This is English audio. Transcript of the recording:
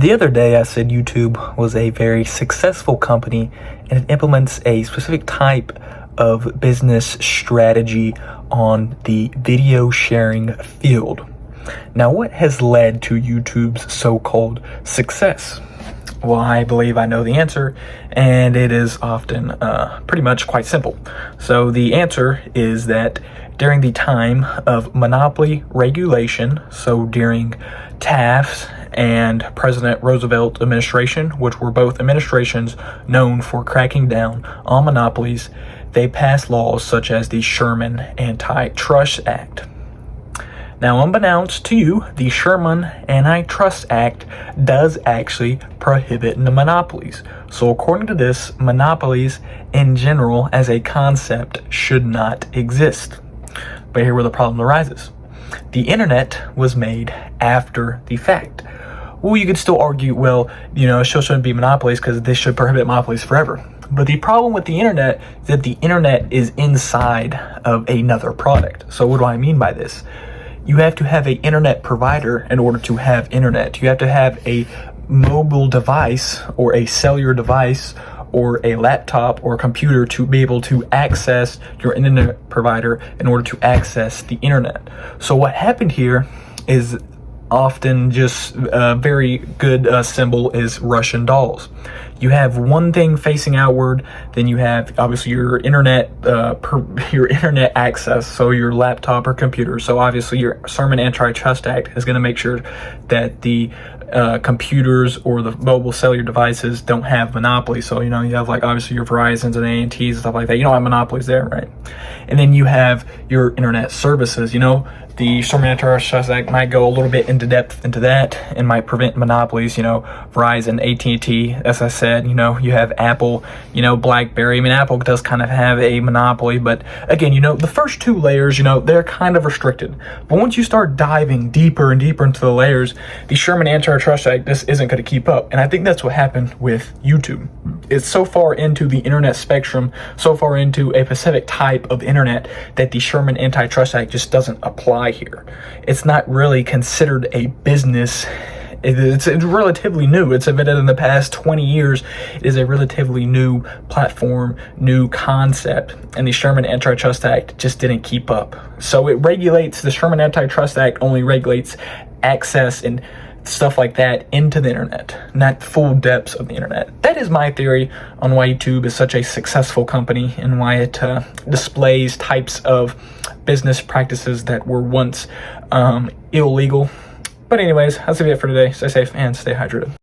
The other day I said YouTube was a very successful company and it implements a specific type of business strategy on the video sharing field. Now, what has led to YouTube's so-called success? Well, I believe I know the answer, and it is often pretty much quite simple. So the answer is that during the time of monopoly regulation, so during Taft's and President Roosevelt administration, which were both administrations known for cracking down on monopolies, they passed laws such as the Sherman Antitrust Act. Now, unbeknownst to you, the Sherman Antitrust Act does actually prohibit the monopolies. So according to this, monopolies in general as a concept should not exist. But here where the problem arises. The internet was made after the fact. Well, you could still argue, well, it still shouldn't be monopolies because they should prohibit monopolies forever. But the problem with the internet is that the internet is inside of another product. So what do I mean by this? You have to have an internet provider in order to have internet. You have to have a mobile device or a cellular device or a laptop or a computer to be able to access your internet provider in order to access the internet. So what happened here is often just a very good symbol is Russian dolls. You have one thing facing outward, then you have obviously your internet your internet access, so your laptop or computer. So obviously your Sherman Antitrust Act is going to make sure that the computers or the mobile cellular devices don't have monopolies. So you have like obviously your Verizons and AT&Ts and stuff like that. You don't have monopolies there, right? And then you have your internet services. The Sherman Antitrust Act might go a little bit into depth into that and might prevent monopolies, Verizon, AT&T, as I said, you have Apple, BlackBerry. I mean, Apple does kind of have a monopoly, but again, the first two layers, they're kind of restricted. But once you start diving deeper and deeper into the layers, the Sherman Antitrust Act just isn't going to keep up. And I think that's what happened with YouTube. It's so far into the internet spectrum, so far into a specific type of internet that the Sherman Antitrust Act just doesn't apply here. It's not really considered a business. It's relatively new. It's been in the past 20 years. It is a relatively new platform, new concept, and the Sherman Antitrust Act just didn't keep up. So the Sherman Antitrust Act only regulates access and stuff like that into the internet, not full depths of the internet. That is my theory on why YouTube is such a successful company and why it displays types of business practices that were once illegal. But anyways, that's it for today. Stay safe and stay hydrated.